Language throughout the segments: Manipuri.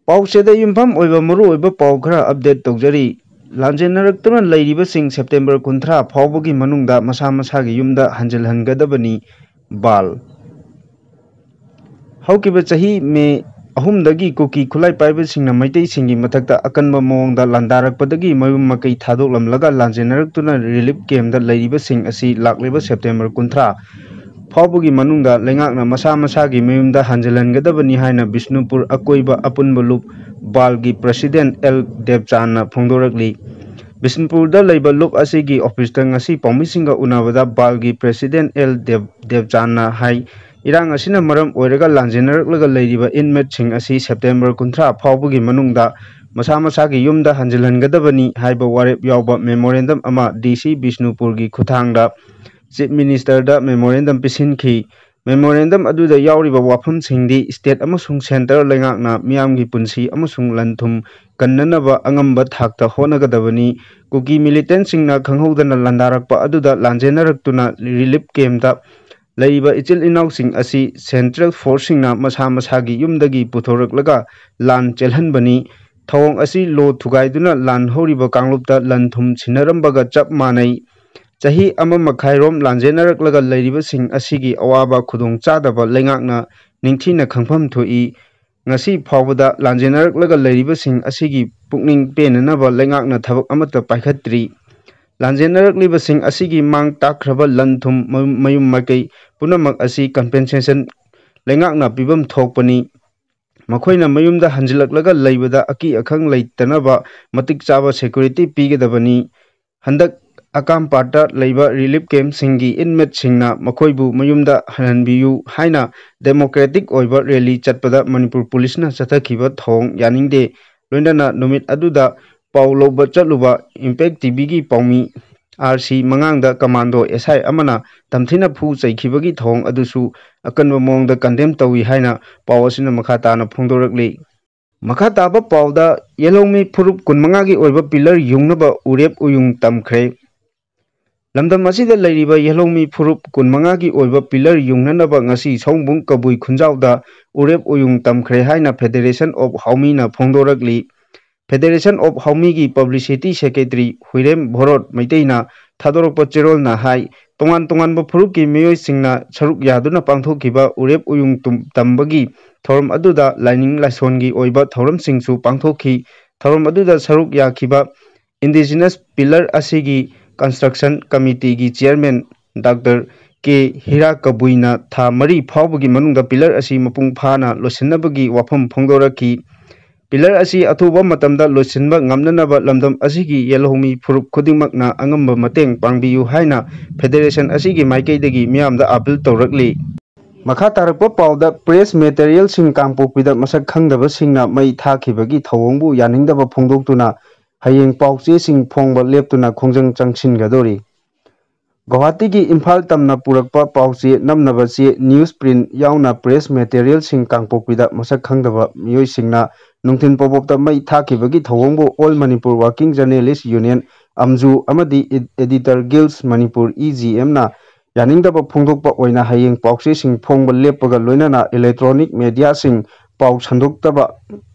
ꯄꯥꯎꯆꯦꯗ ꯌꯨꯝꯐꯝ ꯑꯣꯏꯕ ꯃꯔꯨꯑꯣꯏꯕ ꯄꯥꯎ ꯈꯔ ꯑꯞꯗꯦꯠ ꯇꯧꯖꯔꯤ꯫ ꯂꯥꯟꯖꯦꯟꯅꯔꯛꯇꯨꯅ ꯂꯩꯔꯤꯕꯁꯤꯡ ꯁꯦꯞꯇꯦꯝꯕꯔ 30 ꯐꯥꯎꯕꯒꯤ ꯃꯅꯨꯡꯗ ꯃꯁꯥ ꯃꯁꯥꯒꯤ ꯌꯨꯝꯗ ꯍꯟꯖꯤꯜꯍꯟꯒꯗꯕꯅꯤ꯫ ꯕꯥꯜ ꯍꯧꯈꯤꯕ ꯆꯍꯤ ꯃꯦ 3ꯗꯒꯤ ꯀꯨꯀꯤ ꯈꯨꯠꯂꯥꯏ ꯄꯥꯏꯕꯁꯤꯡꯅ ꯃꯩꯇꯩꯁꯤꯡꯒꯤ ꯃꯊꯛꯇ ꯑꯀꯟꯕ ꯃꯑꯣꯡꯗ ꯂꯥꯟꯗꯥꯔꯛꯄꯗꯒꯤ ꯃꯌꯨꯝ ꯃꯀꯩ ꯊꯥꯗꯣꯛꯂꯝꯂꯒ ꯂꯥꯟꯖꯦꯟꯅꯔꯛꯇꯨꯅ ꯔꯤꯂꯤꯐ ꯀꯦꯝꯞꯗ ꯂꯩꯔꯤꯕꯁꯤꯡ ꯑꯁꯤ ꯂꯥꯛꯂꯤꯕ ꯁꯦꯞꯇꯦꯝꯕꯔ 30 ꯐꯥꯎꯕꯒꯤ ꯃꯅꯨꯡꯗ ꯂꯩꯉꯥꯛꯅ ꯃꯁꯥ ꯃꯁꯥꯒꯤ ꯃꯌꯨꯝꯗ ꯍꯟꯖꯤꯜꯍꯟꯒꯗꯕꯅꯤ ꯍꯥꯏꯅ ꯕꯤꯁꯅꯨꯄꯨꯔ ꯑꯀꯣꯏꯕ ꯑꯄꯨꯟꯕ ꯂꯨꯞ ꯕꯥꯜꯒꯤ ꯄ꯭ꯔꯁꯤꯗꯦꯟꯠ 𝗭𝗛𝗪 ꯐꯣꯡꯗꯣꯔꯛꯂꯤ꯫ ꯕꯤꯁꯅꯨꯄꯨꯔꯗ ꯂꯩꯕ ꯂꯨꯞ ꯑꯁꯤꯒꯤ ꯑꯣꯐꯤꯁꯇ ꯉꯁꯤ ꯄꯥꯎꯃꯤꯁꯤꯡꯒ ꯎꯅꯕꯗ ꯕꯥꯜꯒꯤ ꯄ꯭ꯔꯁꯤꯗꯦꯟꯠ 𝗭𝗛𝗪 ꯍꯥꯏ ꯏꯔꯥꯡ ꯑꯁꯤꯅ ꯃꯔꯝ ꯑꯣꯏꯔꯒ ꯂꯥꯟꯖꯦꯟꯅꯔꯛꯂꯒ ꯂꯩꯔꯤꯕ ꯏꯟꯃꯦꯠꯁꯤꯡ ꯑꯁꯤ ꯁꯦꯞꯇꯦꯝꯕꯔ 30 ꯐꯥꯎꯕꯒꯤ ꯃꯅꯨꯡꯗ ꯃꯁꯥ ꯃꯁꯥꯒꯤ ꯌꯨꯝꯗ ꯍꯟꯖꯤꯜꯍꯟꯒꯗꯕꯅꯤ ꯍꯥꯏꯕ ꯋꯥꯔꯦꯞ ꯌꯥꯎꯕ ꯃꯦꯃꯣꯔꯦꯟꯗꯝ ꯑꯃ ꯗꯤ.ꯁꯤ ꯕꯤꯁꯅꯨꯄꯨꯔꯒꯤ ꯈꯨꯠꯊꯥꯡꯗ ꯆꯤꯐ ꯃꯤꯅꯤꯁꯇꯔꯗ ꯃꯦꯃꯣꯔꯦꯟꯗꯝ ꯄꯤꯁꯤꯟꯈꯤ꯫ ꯃꯦꯃꯣꯔꯦꯟꯗꯝ ꯑꯗꯨꯗ ꯌꯥꯎꯔꯤꯕ ꯋꯥꯐꯝꯁꯤꯡꯗꯤ ꯁ꯭ꯇꯦꯠ ꯑꯃꯁꯨꯡ ꯁꯦꯟꯇꯔ ꯂꯩꯉꯥꯛꯅ ꯃꯤꯌꯥꯝꯒꯤ ꯄꯨꯟꯁꯤ ꯑꯃꯁꯨꯡ ꯂꯟ-ꯊꯨꯝ ꯀꯟꯅꯅꯕ ꯑꯉꯝꯕ ꯊꯥꯛꯇ ꯍꯣꯠꯅꯒꯗꯕꯅꯤ, ꯀꯨꯀꯤ ꯃꯤꯂꯤꯇꯦꯟꯠꯁꯤꯡꯅ ꯈꯪꯍꯧꯗꯅ ꯂꯥꯟꯗꯥꯔꯛꯄ ꯑꯗꯨꯗ ꯂꯥꯟꯖꯦꯟꯅꯔꯛꯇꯨꯅ ꯔꯤꯂꯤꯐ ꯀꯦꯝꯞꯇ ꯂꯩꯔꯤꯕ ꯏꯆꯤꯜ ꯏꯅꯥꯎꯁꯤꯡ ꯑꯁꯤ ꯁꯦꯟꯇ꯭ꯔꯦꯜ ꯐꯣꯔꯁꯁꯤꯡꯅ ꯃꯁꯥ ꯃꯁꯥꯒꯤ ꯌꯨꯝꯗꯒꯤ ꯄꯨꯊꯣꯔꯛꯂꯒ ꯂꯥꯟ ꯆꯦꯜꯍꯟꯕꯅꯤ꯫ ꯊꯧꯑꯣꯡ ꯑꯁꯤ ꯂꯣ ꯊꯨꯒꯥꯏꯗꯨꯅ ꯂꯥꯟ ꯍꯧꯔꯤꯕ ꯀꯥꯡꯂꯨꯞꯇ ꯂꯟ-ꯊꯨꯝ ꯁꯤꯟꯅꯔꯝꯕꯒ ꯆꯞ ꯃꯥꯟꯅꯩ꯫ ꯆꯍꯤ 1.5 ꯂꯥꯟꯖꯦꯟꯅꯔꯛꯂꯒ ꯂꯩꯔꯤꯕꯁꯤꯡ ꯑꯁꯤꯒꯤ ꯑꯋꯥꯕ ꯈꯨꯗꯣꯡꯆꯥꯗꯕ ꯂꯩꯉꯥꯛꯅ ꯅꯤꯡꯊꯤꯅ ꯈꯪꯐꯝ ꯊꯣꯛꯏ꯫ ꯉꯁꯤ ꯐꯥꯎꯕꯗ ꯂꯥꯟꯖꯦꯟꯅꯔꯛꯂꯒ ꯂꯩꯔꯤꯕꯁꯤꯡ ꯑꯁꯤꯒꯤ ꯄꯨꯛꯅꯤꯡ ꯄꯦꯟꯅꯅꯕ ꯂꯩꯉꯥꯛꯅ ꯊꯕꯛ ꯑꯃꯠꯇ ꯄꯥꯏꯈꯠꯇ꯭ꯔꯤ꯫ ꯂꯥꯟꯖꯦꯟꯅꯔꯛꯂꯤꯕꯁꯤꯡ ꯑꯁꯤꯒꯤ ꯃꯥꯡ ꯇꯥꯛꯈ꯭ꯔꯕ ꯂꯟ-ꯊꯨꯝ, ꯃꯌꯨꯝ ꯃꯀꯩ ꯄꯨꯝꯅꯃꯛ ꯑꯁꯤ ꯀꯝꯄꯦꯟꯁꯦꯁꯟ ꯂꯩꯉꯥꯛꯅ ꯄꯤꯐꯝ ꯊꯣꯛꯄꯅꯤ꯫ ꯃꯈꯣꯏꯅ ꯃꯌꯨꯝꯗ ꯍꯟꯖꯤꯜꯂꯛꯂꯒ ꯂꯩꯕꯗ ꯑꯀꯤ ꯑꯈꯪ ꯂꯩꯇꯅꯕ ꯃꯇꯤꯛ ꯆꯥꯕ ꯁꯦꯀ꯭ꯌꯨꯔꯤꯇꯤ ꯄꯤꯒꯗꯕꯅꯤ꯫ ꯍꯟꯗꯛ ꯑꯀꯥꯝꯄꯥꯠꯇ ꯂꯩꯕ ꯔꯤꯂꯤꯐ ꯀꯦꯝꯞꯁꯤꯡꯒꯤ ꯏꯟꯃꯦꯠꯁꯤꯡꯅ ꯃꯈꯣꯏꯕꯨ ꯃꯌꯨꯝꯗ ꯍꯟꯍꯟꯕꯤꯌꯨ ꯍꯥꯏꯅ ꯗꯦꯃꯣꯀ꯭ꯔꯦꯇꯤꯛ ꯑꯣꯏꯕ ꯔꯦꯂꯤ ꯆꯠꯄꯗ ꯃꯅꯤꯄꯨꯔ ꯄꯨꯂꯤꯁꯅ ꯆꯠꯊꯈꯤꯕ ꯊꯧꯑꯣꯡ ꯌꯥꯅꯤꯡꯗꯦ, ꯂꯣꯏꯅꯅ ꯅꯨꯃꯤꯠ ꯑꯗꯨꯗ ꯄꯥꯎ ꯂꯧꯕ ꯆꯠꯂꯨꯕ ꯏꯝꯄꯦꯛ ꯇꯤꯚꯤꯒꯤ ꯄꯥꯎꯃꯤ ꯑꯥꯔ.ꯁꯤ. ꯃꯉꯥꯡꯗ commando SI. ꯑꯃꯅ ꯇꯝꯊꯤꯅ ꯐꯨ ꯆꯩꯈꯤꯕꯒꯤ ꯊꯧꯑꯣꯡ ꯑꯗꯨꯁꯨ ꯑꯀꯟꯕ ꯃꯑꯣꯡꯗ ꯀꯟꯗꯦꯝ ꯇꯧꯏ ꯍꯥꯏꯅ ꯄꯥꯎ ꯑꯁꯤꯅ ꯃꯈꯥ ꯇꯥꯅ ꯐꯣꯡꯗꯣꯔꯛꯂꯤ꯫ ꯃꯈꯥ ꯇꯥꯕ ꯄꯥꯎꯗ ꯌꯦꯜꯍꯧꯃꯤ ꯐꯨꯔꯨꯞ 25ꯒꯤ ꯑꯣꯏꯕ ꯄꯤꯂꯔ ꯌꯨꯡꯅꯕ ꯎꯔꯦꯞ ꯎꯌꯨꯡ ꯇꯝꯈ꯭ꯔꯦ꯫ ꯂꯝꯗꯝ ꯑꯁꯤꯗ ꯂꯩꯔꯤꯕ ꯌꯦꯜꯍꯧꯃꯤ ꯐꯨꯔꯨꯞ 25ꯒꯤ ꯑꯣꯏꯕ ꯄꯤꯂꯔ ꯌꯨꯡꯅꯅꯕ ꯉꯁꯤ ꯁꯑꯣꯝꯕꯨꯡ ꯀꯕꯨꯏ ꯈꯨꯟꯖꯥꯎꯗ ꯎꯔꯦꯞ ꯎꯌꯨꯡ ꯇꯝꯈ꯭ꯔꯦ ꯍꯥꯏꯅ ꯐꯦꯗꯔꯦꯁꯟ ꯑꯣꯐ ꯍꯥꯎꯃꯤꯅ ꯐꯣꯡꯗꯣꯔꯛꯂꯤ꯫ ꯐꯦꯗꯔꯦꯁꯟ ꯑꯣꯐ ꯍꯥꯎꯃꯤꯒꯤ ꯄꯕ꯭ꯂꯤꯁꯤꯇꯤ ꯁꯦꯀ꯭ꯔꯦꯇꯔꯤ ꯍꯨꯏꯔꯦꯝ ꯚꯣꯔꯣꯠ ꯃꯩꯇꯩꯅ ꯊꯥꯗꯣꯔꯛꯄ ꯆꯦꯔꯣꯜꯅ ꯍꯥꯏ ꯇꯣꯉꯥꯟ ꯇꯣꯉꯥꯟꯕ ꯐꯨꯔꯨꯞꯀꯤ ꯃꯤꯑꯣꯏꯁꯤꯡꯅ ꯁꯔꯨꯛ ꯌꯥꯗꯨꯅ ꯄꯥꯡꯊꯣꯛꯈꯤꯕ ꯎꯔꯦꯞ ꯎꯌꯨꯡ ꯇꯝꯕꯒꯤ ꯊꯧꯔꯝ ꯑꯗꯨꯗ ꯂꯥꯏꯅꯤꯡ ꯂꯥꯏꯁꯣꯟꯒꯤ ꯑꯣꯏꯕ ꯊꯧꯔꯝꯁꯤꯡꯁꯨ ꯄꯥꯡꯊꯣꯛꯈꯤ꯫ ꯊꯧꯔꯝ ꯑꯗꯨꯗ ꯁꯔꯨꯛ ꯌꯥꯈꯤꯕ ꯏꯟꯗꯤꯖꯤꯅꯁ ꯄꯤꯂꯔ ꯑꯁꯤꯒꯤ ꯀꯟꯁꯇ꯭ꯔꯛꯁꯟ ꯀꯃꯤꯇꯤꯒꯤ ꯆꯤꯌꯔꯃꯦꯟ ꯗꯥꯛꯇꯔ ꯀꯦ. ꯍꯤꯔꯥꯀꯕꯨꯏꯅ ꯊꯥ 4 ꯐꯥꯎꯕꯒꯤ ꯃꯅꯨꯡꯗ ꯄꯤꯂꯔ ꯑꯁꯤ ꯃꯄꯨꯡ ꯐꯥꯅ ꯂꯣꯏꯁꯤꯟꯅꯕꯒꯤ ꯋꯥꯐꯝ ꯐꯣꯡꯗꯣꯔꯛꯈꯤ꯫ ꯄꯤꯂꯔ ꯑꯁꯤ ꯑꯊꯨꯕ ꯃꯇꯝꯗ ꯂꯣꯏꯁꯤꯟꯕ ꯉꯝꯅꯅꯕ ꯂꯝꯗꯝ ꯑꯁꯤꯒꯤ ꯌꯦꯜꯍꯧꯃꯤ ꯐꯨꯔꯨꯞ ꯈꯨꯗꯤꯡꯃꯛꯅ ꯑꯉꯝꯕ ꯃꯇꯦꯡ ꯄꯥꯡꯕꯤꯌꯨ ꯍꯥꯏꯅ ꯐꯦꯗꯔꯦꯁꯟ ꯑꯁꯤꯒꯤ ꯃꯥꯏꯀꯩꯗꯒꯤ ꯃꯤꯌꯥꯝꯗ ꯑꯥꯄꯤꯜ ꯇꯧꯔꯛꯂꯤ꯫ ꯃꯈꯥ ꯇꯥꯔꯛꯄ ꯄꯥꯎꯗ ꯄ꯭ꯔꯦꯁ ꯃꯦꯇꯔꯤꯌꯦꯜꯁꯤꯡ ꯀꯥꯡꯄꯣꯛꯄꯤꯗ ꯃꯁꯛ ꯈꯪꯗꯕꯁꯤꯡꯅ ꯃꯩ ꯊꯥꯈꯤꯕꯒꯤ ꯊꯧꯑꯣꯡꯕꯨ ꯌꯥꯅꯤꯡꯗꯕ ꯐꯣꯡꯗꯣꯛꯇꯨꯅ ꯍꯌꯦꯡ ꯄꯥꯎ-ꯆꯦꯁꯤꯡ ꯐꯣꯡꯕ ꯂꯦꯞꯇꯨꯅ ꯈꯣꯡꯖꯪ ꯆꯪꯁꯤꯟꯒꯗꯣꯔꯤ꯫ ꯒꯨꯋꯥꯍꯥꯇꯤꯒꯤ ꯏꯝꯐꯥꯜ ꯇꯝꯅ ꯄꯨꯔꯛꯄ ꯄꯥꯎ-ꯆꯦ ꯅꯝꯅꯕ ꯆꯦ ꯅ꯭ꯌꯨꯁ ꯄ꯭ꯔꯤꯟꯠ ꯌꯥꯎꯅ ꯄ꯭ꯔꯦꯁ ꯃꯦꯇꯔꯤꯌꯦꯜꯁꯤꯡ ꯀꯥꯡꯄꯣꯛꯄꯤꯗ ꯃꯁꯛ ꯈꯪꯗꯕ ꯃꯤꯑꯣꯏꯁꯤꯡꯅ ꯅꯨꯡꯊꯤꯜ ꯄꯣꯕꯣꯞꯇ ꯃꯩ ꯊꯥꯈꯤꯕꯒꯤ ꯊꯧꯑꯣꯡꯕꯨ ꯑꯣꯜ ꯃꯅꯤꯄꯨꯔ ꯋꯥꯔꯀꯤꯡ ꯖꯔꯅꯦꯂꯤꯁꯠ ꯌꯨꯅꯤꯌꯟ ꯑꯝꯖꯨ ꯑꯃꯗꯤ ꯑꯦꯗꯤꯇꯔ ꯒꯤꯜꯗ ꯃꯅꯤꯄꯨꯔ (ꯏ.ꯖꯤ.ꯑꯦꯝ.) ꯅ ꯌꯥꯅꯤꯡꯗꯕ ꯐꯣꯡꯗꯣꯛꯄ ꯑꯣꯏꯅ ꯍꯌꯦꯡ ꯄꯥꯎ-ꯆꯦꯁꯤꯡ ꯐꯣꯡꯕ ꯂꯦꯞꯄꯒ ꯂꯣꯏꯅꯅ ꯏꯂꯦꯛꯇ꯭ꯔꯣꯅꯤꯛ ꯃꯦꯗꯤꯌꯥꯁꯤꯡ ꯄꯥꯎ ꯁꯟꯗꯣꯛꯇꯕ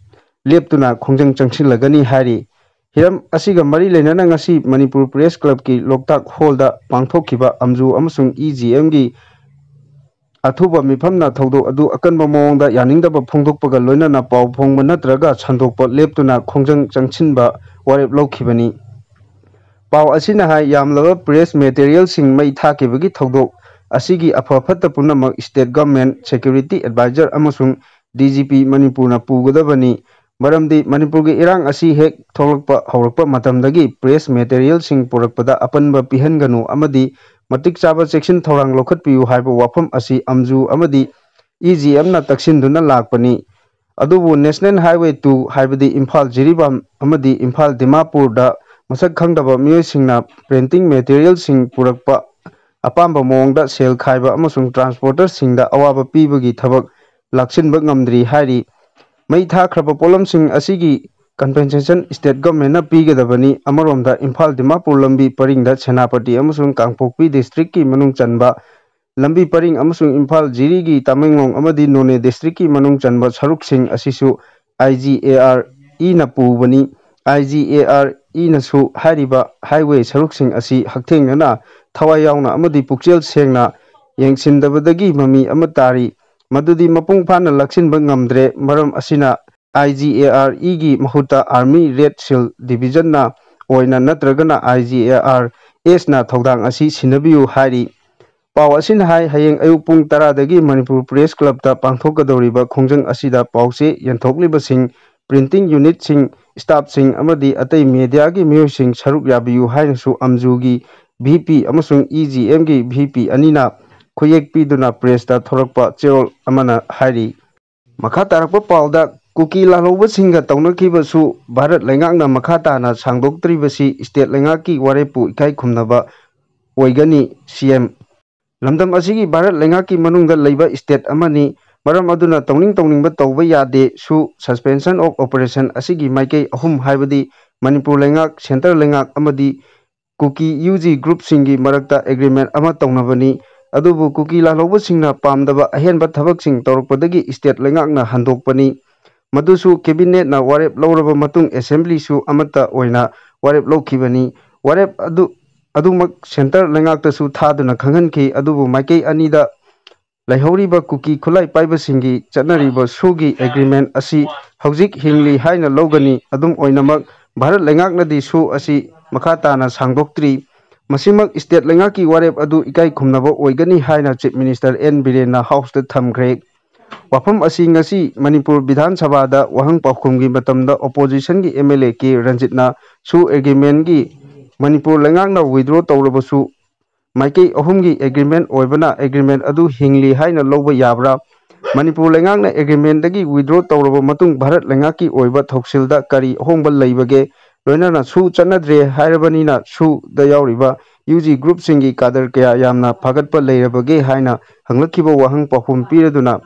ꯂꯦꯞꯇꯨꯅ ꯈꯣꯡꯖꯪ ꯆꯪꯁꯤꯜꯂꯒꯅꯤ ꯍꯥꯏꯔꯤ꯫ ꯍꯤꯔꯝ ꯑꯁꯤꯒ ꯃꯔꯤ ꯂꯩꯅꯅ ꯉꯁꯤ ꯃꯅꯤꯄꯨꯔ ꯄ꯭ꯔꯦꯁ ꯀ꯭ꯂꯕꯀꯤ ꯂꯣꯛꯇꯥꯛ ꯍꯣꯜꯗ ꯄꯥꯡꯊꯣꯛꯈꯤꯕ ꯑꯝꯖꯨ ꯑꯃꯁꯨꯡ ꯏ.ꯖꯤ.ꯑꯦꯝ.ꯒꯤ ꯑꯊꯨꯕ ꯃꯤꯐꯝꯅ ꯊꯧꯗꯣꯛ ꯑꯗꯨ ꯑꯀꯟꯕ ꯃꯑꯣꯡꯗ ꯌꯥꯅꯤꯡꯗꯕ ꯐꯣꯡꯗꯣꯛꯄꯒ ꯂꯣꯏꯅꯅ ꯄꯥꯎ ꯐꯣꯡꯕ ꯅꯠꯇ꯭ꯔꯒ ꯁꯟꯗꯣꯛꯄ ꯂꯦꯞꯇꯨꯅ ꯈꯣꯡꯖꯪ ꯆꯪꯁꯤꯟꯕ ꯋꯥꯔꯦꯞ ꯂꯧꯈꯤꯕꯅꯤ꯫ ꯄꯥꯎ ꯑꯁꯤꯅ ꯍꯥꯏ ꯌꯥꯝꯂꯕ ꯄ꯭ꯔꯦꯁ ꯃꯦꯇꯔꯤꯌꯦꯜꯁꯤꯡ ꯃꯩ ꯊꯥꯈꯤꯕꯒꯤ ꯊꯧꯗꯣꯛ ꯑꯁꯤꯒꯤ ꯑꯐ-ꯐꯠꯇ ꯄꯨꯝꯅꯃꯛ ꯁ꯭ꯇꯦꯠ ꯒꯚꯔꯟꯃꯦꯟꯠ, ꯁꯦꯀ꯭ꯌꯨꯔꯤꯇꯤ ꯑꯦꯗꯚꯥꯏꯖꯔ ꯑꯃꯁꯨꯡ ꯗꯤ.ꯖꯤ.ꯄꯤ ꯃꯅꯤꯄꯨꯔꯅ ꯄꯨꯒꯗꯕꯅꯤ꯫ ꯃꯔꯝꯗꯤ ꯃꯅꯤꯄꯨꯔꯒꯤ ꯏꯔꯥꯡ ꯑꯁꯤ ꯍꯦꯛ ꯊꯣꯛꯂꯛꯄ ꯍꯧꯔꯛꯄ ꯃꯇꯝꯗꯒꯤ ꯄ꯭ꯔꯦꯁ ꯃꯦꯇꯔꯤꯌꯦꯜꯁꯤꯡ ꯄꯨꯔꯛꯄꯗ ꯑꯄꯟꯕ ꯄꯤꯍꯟꯒꯅꯨ ꯑꯃꯗꯤ ꯃꯇꯤꯛ ꯆꯥꯕ ꯆꯦꯛꯁꯤꯟ ꯊꯧꯔꯥꯡ ꯂꯧꯈꯠꯄꯤꯌꯨ ꯍꯥꯏꯕ ꯋꯥꯐꯝ ꯑꯁꯤ ꯑꯝꯖꯨ ꯑꯃꯗꯤ ꯏ.ꯖꯤ.ꯑꯦꯝ.ꯅ ꯇꯛꯁꯤꯟꯗꯨꯅ ꯂꯥꯛꯄꯅꯤ꯫ ꯑꯗꯨꯕꯨ ꯅꯦꯁꯅꯦꯜ ꯍꯥꯏꯋꯦ 2 ꯍꯥꯏꯕꯗꯤ ꯏꯝꯐꯥꯜ ꯖꯤꯔꯤꯕꯥꯝ ꯑꯃꯗꯤ ꯏꯝꯐꯥꯜ ꯗꯤꯃꯥꯄꯨꯔꯗ ꯃꯁꯛ ꯈꯪꯗꯕ ꯃꯤꯑꯣꯏꯁꯤꯡꯅ ꯄ꯭ꯔꯤꯟꯇꯤꯡ ꯃꯦꯇꯔꯤꯌꯦꯜꯁꯤꯡ ꯄꯨꯔꯛꯄ, ꯑꯄꯥꯝꯕ ꯃꯑꯣꯡꯗ ꯁꯦꯜ ꯈꯥꯏꯕ ꯑꯃꯁꯨꯡ ꯇ꯭ꯔꯥꯟꯁꯄꯣꯔꯇꯔꯁꯤꯡꯗ ꯑꯋꯥꯕ ꯄꯤꯕꯒꯤ ꯊꯕꯛ ꯂꯥꯛꯁꯤꯟꯕ ꯉꯝꯗ꯭ꯔꯤ ꯍꯥꯏꯔꯤ꯫ ꯃꯩ ꯊꯥꯈ꯭ꯔꯕ ꯄꯣꯠꯂꯝꯁꯤꯡ ꯑꯁꯤꯒꯤ ꯀꯝꯄꯦꯟꯁꯦꯁꯟ ꯁ꯭ꯇꯦꯠ ꯒꯚꯔꯟꯃꯦꯟꯠꯅ ꯄꯤꯒꯗꯕꯅꯤ꯫ ꯑꯃꯔꯣꯝꯗ ꯏꯝꯐꯥꯜ ꯗꯤꯃꯥꯄꯨꯔ ꯂꯝꯕꯤ ꯄꯔꯤꯡꯗ ꯁꯦꯅꯥꯄꯇꯤ ꯑꯃꯁꯨꯡ ꯀꯥꯡꯄꯣꯛꯄꯤ ꯗꯤꯁꯇ꯭ꯔꯤꯛꯀꯤ ꯃꯅꯨꯡ ꯆꯟꯕ ꯂꯝꯕꯤ ꯄꯔꯤꯡ ꯑꯃꯁꯨꯡ ꯏꯝꯐꯥꯜ ꯖꯤꯔꯤꯒꯤ ꯇꯃꯦꯡꯂꯣꯡ ꯑꯃꯗꯤ ꯅꯣꯅꯦ ꯗꯤꯁꯇ꯭ꯔꯤꯛꯀꯤ ꯃꯅꯨꯡ ꯆꯟꯕ ꯁꯔꯨꯛꯁꯤꯡ ꯑꯁꯤꯁꯨ 𝗖𝗛𝗘𝗟𝗟𝗏 ꯄꯨꯕꯅꯤ꯫ 𝗖𝗛𝗘𝗟𝗟 ꯅꯁꯨ ꯍꯥꯏꯔꯤꯕ हाईवे ꯁꯔꯨꯛꯁꯤꯡ ꯑꯁꯤ ꯍꯛꯊꯦꯡꯅꯅ ꯊꯋꯥꯏ ꯌꯥꯎꯅ ꯑꯃꯗꯤ ꯄꯨꯛꯆꯦꯜ ꯁꯦꯡꯅ ꯌꯦꯡꯁꯤꯟꯗꯕꯗꯒꯤ ꯃꯃꯤ ꯑꯃ ꯇꯥꯔꯤ ꯃꯗꯨꯗꯤ ꯃꯄꯨꯡ ꯐꯥꯅ ꯂꯥꯛꯁꯤꯟꯕ ꯉꯝꯗ꯭ꯔꯦ꯫ ꯃꯔꯝ ꯑꯁꯤꯅ 𝗖𝗛𝗟𝗏ꯒꯤ ꯃꯍꯨꯠꯇ ꯑꯥꯔꯃꯤ ꯔꯦꯗ ꯁꯤꯜ ꯗꯤꯚꯤꯖꯟꯅ ꯑꯣꯏꯅ ꯅꯠꯇ꯭ꯔꯒꯅ 𝗖𝗛𝗟ꯑꯦꯁꯅ ꯊꯧꯗꯥꯡ ꯑꯁꯤ ꯁꯤꯟꯅꯕꯤꯌꯨ ꯍꯥꯏꯔꯤ꯫ ꯄꯥꯎ ꯑꯁꯤꯅ ꯍꯥꯏ ꯍꯌꯦꯡ ꯑꯌꯨꯛ ꯄꯨꯡ 10ꯗꯒꯤ ꯃꯅꯤꯄꯨꯔ ꯄ꯭ꯔꯦꯁ ꯀ꯭ꯂꯕꯇ ꯄꯥꯡꯊꯣꯛꯀꯗꯧꯔꯤꯕ ꯈꯣꯡꯖꯪ ꯑꯁꯤꯗ ꯄꯥꯎꯆꯦ ꯌꯦꯟꯊꯣꯛꯂꯤꯕꯁꯤꯡ, ꯄ꯭ꯔꯤꯟꯇꯤꯡ ꯌꯨꯅꯤꯠꯁꯤꯡ, ꯁ꯭ꯇꯥꯐꯁꯤꯡ ꯑꯃꯗꯤ ꯑꯇꯩ ꯃꯤꯗꯤꯌꯥꯒꯤ ꯃꯤꯑꯣꯏꯁꯤꯡ ꯁꯔꯨꯛ ꯌꯥꯕꯤꯌꯨ ꯍꯥꯏꯅꯁꯨ ꯑꯝꯖꯨꯒꯤ ꯚꯤ.ꯄꯤ ꯑꯃꯁꯨꯡ ꯏ.ꯖꯤ.ꯑꯦꯝꯒꯤ ꯚꯤ.ꯄꯤ ꯑꯅꯤꯅ ꯈꯨꯌꯦꯛ ꯄꯤꯗꯨꯅ ꯄ꯭ꯔꯦꯁꯇ ꯊꯣꯔꯛꯄ ꯆꯦꯔꯣꯜ ꯑꯃꯅ ꯍꯥꯏꯔꯤ꯫ ꯃꯈꯥ ꯇꯥꯔꯛꯄ ꯄꯥꯎꯗ ꯀꯨꯀꯤ ꯂꯥꯜꯍꯧꯕꯁꯤꯡꯒ ꯇꯧꯅꯈꯤꯕꯁꯨ ꯚꯥꯔꯠ ꯂꯩꯉꯥꯛꯅ ꯃꯈꯥ ꯇꯥꯅ ꯁꯥꯡꯗꯣꯛꯇ꯭ꯔꯤꯕꯁꯤ ꯁ꯭ꯇꯦꯠ ꯂꯩꯉꯥꯛꯀꯤ ꯋꯥꯔꯦꯞꯄꯨ ꯏꯀꯥꯏ ꯈꯨꯝꯅꯕ ꯑꯣꯏꯒꯅꯤ꯫ ꯁꯤ.ꯑꯦꯝ. ꯂꯝꯗꯝ ꯑꯁꯤꯒꯤ ꯚꯥꯔꯠ ꯂꯩꯉꯥꯛꯀꯤ ꯃꯅꯨꯡꯗ ꯂꯩꯕ ꯁ꯭ꯇꯦꯠ ꯑꯃꯅꯤ꯫ ꯃꯔꯝ ꯑꯗꯨꯅ ꯇꯧꯅꯤꯡ ꯇꯧꯅꯤꯡꯕ ꯇꯧꯕ ꯌꯥꯗꯦ ꯁꯨ ꯁꯁꯄꯦꯟꯁꯟ ꯑꯣꯐ ꯑꯣꯄꯔꯦꯁꯟ ꯑꯁꯤꯒꯤ ꯃꯥꯏꯀꯩ ꯑꯍꯨꯝ ꯍꯥꯏꯕꯗꯤ ꯃꯅꯤꯄꯨꯔ ꯂꯩꯉꯥꯛ, ꯁꯦꯟꯇꯔ ꯂꯩꯉꯥꯛ ꯑꯃꯗꯤ ꯀꯨꯀꯤ ꯌꯨ.ꯖꯤ. ꯒ꯭ꯔꯨꯞꯁꯤꯡꯒꯤ ꯃꯔꯛꯇ ꯑꯦꯒ꯭ꯔꯤꯃꯦꯟꯠ ꯑꯃ ꯇꯧꯅꯕꯅꯤ꯫ ꯑꯗꯨꯕꯨ ꯀꯨꯀꯤ ꯂꯥꯜꯍꯧꯕꯁꯤꯡꯅ ꯄꯥꯝꯗꯕ ꯑꯍꯦꯟꯕ ꯊꯕꯛꯁꯤꯡ ꯇꯧꯔꯛꯄꯗꯒꯤ ꯁ꯭ꯇꯦꯠ ꯂꯩꯉꯥꯛꯅ ꯍꯟꯗꯣꯛꯄꯅꯤ꯫ ꯃꯗꯨꯁꯨ ꯀꯦꯕꯤꯅꯦꯠꯅ ꯋꯥꯔꯦꯞ ꯂꯧꯔꯕ ꯃꯇꯨꯡ ꯑꯦꯁꯦꯝꯕ꯭ꯂꯤꯁꯨ ꯑꯃꯠꯇ ꯑꯣꯏꯅ ꯋꯥꯔꯦꯞ ꯂꯧꯈꯤꯕꯅꯤ꯫ ꯋꯥꯔꯦꯞ ꯑꯗꯨꯃꯛ ꯁꯦꯟꯇꯔ ꯂꯩꯉꯥꯛꯇꯁꯨ ꯊꯥꯗꯨꯅ ꯈꯪꯍꯟꯈꯤ꯫ ꯑꯗꯨꯕꯨ ꯃꯥꯏꯀꯩ ꯑꯅꯤꯗ ꯂꯩꯍꯧꯔꯤꯕ ꯀꯨꯀꯤ ꯈꯨꯠꯂꯥꯏ ꯄꯥꯏꯕꯁꯤꯡꯒꯤ ꯆꯠꯅꯔꯤꯕ ꯁꯨꯒꯤ ꯑꯦꯒ꯭ꯔꯤꯃꯦꯟꯠ ꯑꯁꯤ ꯍꯧꯖꯤꯛ ꯍꯤꯡꯂꯤ ꯍꯥꯏꯅ ꯂꯧꯒꯅꯤ꯫ ꯑꯗꯨꯝ ꯑꯣꯏꯅꯃꯛ ꯚꯥꯔꯠ ꯂꯩꯉꯥꯛꯅꯗꯤ ꯁꯨ ꯑꯁꯤ ꯃꯈꯥ ꯇꯥꯅ ꯁꯥꯡꯗꯣꯛꯇ꯭ꯔꯤ꯫ ꯃꯁꯤꯃꯛ ꯁ꯭ꯇꯦꯠ ꯂꯩꯉꯥꯛꯀꯤ ꯋꯥꯔꯦꯞ ꯑꯗꯨ ꯏꯀꯥꯏ ꯈꯨꯝꯅꯕ ꯑꯣꯏꯒꯅꯤ ꯍꯥꯏꯅ ꯆꯤꯐ ꯃꯤꯅꯤꯁꯇꯔ ꯑꯦꯟ. ꯕꯤꯔꯦꯟꯅ ꯍꯥꯎꯁꯇ ꯊꯝꯈ꯭ꯔꯦ꯫ ꯋꯥꯐꯝ ꯑꯁꯤ ꯉꯁꯤ ꯃꯅꯤꯄꯨꯔ ꯕꯤꯙꯥꯟ ꯁꯚꯥꯗ ꯋꯥꯍꯪ ꯄꯥꯎꯈꯨꯝꯒꯤ ꯃꯇꯝꯗ ꯑꯣꯄꯣꯖꯤꯁꯟꯒꯤ ꯑꯦꯝ.ꯑꯦꯜ.ꯑꯦ. 𝗣𝗛𝗡ꯅ ꯁꯨ ꯑꯦꯒ꯭ꯔꯤꯃꯦꯟꯠꯒꯤ ꯃꯅꯤꯄꯨꯔ ꯂꯩꯉꯥꯛꯅ ꯋꯤꯗ꯭ꯔꯣ ꯇꯧꯔꯕꯁꯨ ꯃꯥꯏꯀꯩ ꯑꯍꯨꯝꯒꯤ ꯑꯦꯒ꯭ꯔꯤꯃꯦꯟꯠ ꯑꯣꯏꯕꯅ ꯑꯦꯒ꯭ꯔꯤꯃꯦꯟꯠ ꯑꯗꯨ ꯍꯤꯡꯂꯤ ꯍꯥꯏꯅ ꯂꯧꯕ ꯌꯥꯕ꯭ꯔꯥ? ꯃꯅꯤꯄꯨꯔ ꯂꯩꯉꯥꯛꯅ ꯑꯦꯒ꯭ꯔꯤꯃꯦꯟꯠꯗꯒꯤ ꯋꯤꯗ꯭ꯔꯣ ꯇꯧꯔꯕ ꯃꯇꯨꯡ ꯚꯥꯔꯠ ꯂꯩꯉꯥꯛꯀꯤ ꯑꯣꯏꯕ ꯊꯧꯁꯤꯜꯗ ꯀꯔꯤ ꯑꯍꯣꯡꯕ ꯂꯩꯕꯒꯦ? ꯂꯣꯏꯅꯅ ꯁꯨ ꯆꯠꯅꯗ꯭ꯔꯦ ꯍꯥꯏꯔꯕꯅꯤꯅ ꯁꯨꯗ ꯌꯥꯎꯔꯤꯕ ꯌꯨ.ꯖꯤ. ꯒ꯭ꯔꯨꯞꯁꯤꯡꯒꯤ ꯀꯥꯗꯔ ꯀꯌꯥ ꯌꯥꯝꯅ ꯐꯒꯠꯄ ꯂꯩꯔꯕꯒꯦ ꯍꯥꯏꯅ ꯍꯪꯂꯛꯈꯤꯕ ꯋꯥꯍꯪ ꯄꯥꯎꯈꯨꯝ ꯄꯤꯔꯗꯨꯅ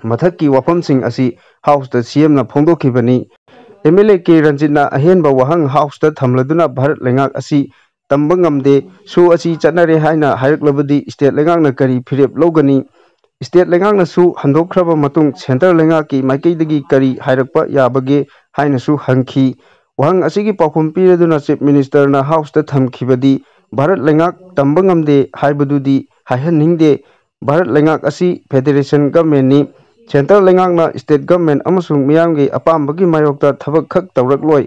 ꯃꯊꯛꯀꯤ ꯋꯥꯐꯝꯁꯤꯡ ꯑꯁꯤ ꯍꯥꯎꯁꯇ ꯁꯤ.ꯑꯦꯝꯅ ꯐꯣꯡꯗꯣꯛꯈꯤꯕꯅꯤ꯫ ꯑꯦꯝ.ꯑꯦꯜ.ꯑꯦ. 𝗣𝗛𝗡ꯅ ꯑꯍꯦꯟꯕ ꯋꯥꯍꯪ ꯍꯥꯎꯁꯇ ꯊꯝꯂꯗꯨꯅ ꯚꯥꯔꯠ ꯂꯩꯉꯥꯛ ꯑꯁꯤ ꯇꯝꯕ ꯉꯝꯗꯦ, ꯁꯨ ꯑꯁꯤ ꯆꯠꯅꯔꯦ ꯍꯥꯏꯅ ꯍꯥꯏꯔꯛꯂꯕꯗꯤ ꯁ꯭ꯇꯦꯠ ꯂꯩꯉꯥꯛꯅ ꯀꯔꯤ ꯐꯤꯔꯦꯞ ꯂꯧꯒꯅꯤ? ꯁ꯭ꯇꯦꯠ ꯂꯩꯉꯥꯛꯅ ꯁꯨ ꯍꯟꯗꯣꯛꯈ꯭ꯔꯕ ꯃꯇꯨꯡ ꯁꯦꯟꯇꯔ ꯂꯩꯉꯥꯛꯀꯤ ꯃꯥꯏꯀꯩꯗꯒꯤ ꯀꯔꯤ ꯍꯥꯏꯔꯛꯄ ꯌꯥꯕꯒꯦ ꯍꯥꯏꯅꯁꯨ ꯍꯪꯈꯤ꯫ ꯋꯥꯍꯪ ꯑꯁꯤꯒꯤ ꯄꯥꯎꯈꯨꯝ ꯄꯤꯔꯗꯨꯅ ꯆꯤꯐ ꯃꯤꯅꯤꯁꯇꯔꯅ ꯍꯥꯎꯁꯇ ꯊꯝꯈꯤꯕꯗꯤ ꯚꯥꯔꯠ ꯂꯩꯉꯥꯛ ꯇꯝꯕ ꯉꯝꯗꯦ ꯍꯥꯏꯕꯗꯨꯗꯤ ꯍꯥꯏꯍꯟꯅꯤꯡꯗꯦ꯫ ꯚꯥꯔꯠ ꯂꯩꯉꯥꯛ ꯑꯁꯤ ꯐꯦꯗꯔꯦꯁꯟ ꯒꯚꯔꯟꯃꯦꯟꯠꯅꯤ꯫ ꯁꯦꯟꯇꯔ ꯂꯩꯉꯥꯛꯅ ꯁ꯭ꯇꯦꯠ ꯒꯚꯔꯟꯃꯦꯟꯠ ꯑꯃꯁꯨꯡ ꯃꯤꯌꯥꯝꯒꯤ ꯑꯄꯥꯝꯕꯒꯤ ꯃꯥꯌꯣꯛꯇ ꯊꯕꯛ ꯈꯛ ꯇꯧꯔꯛꯂꯣꯏ,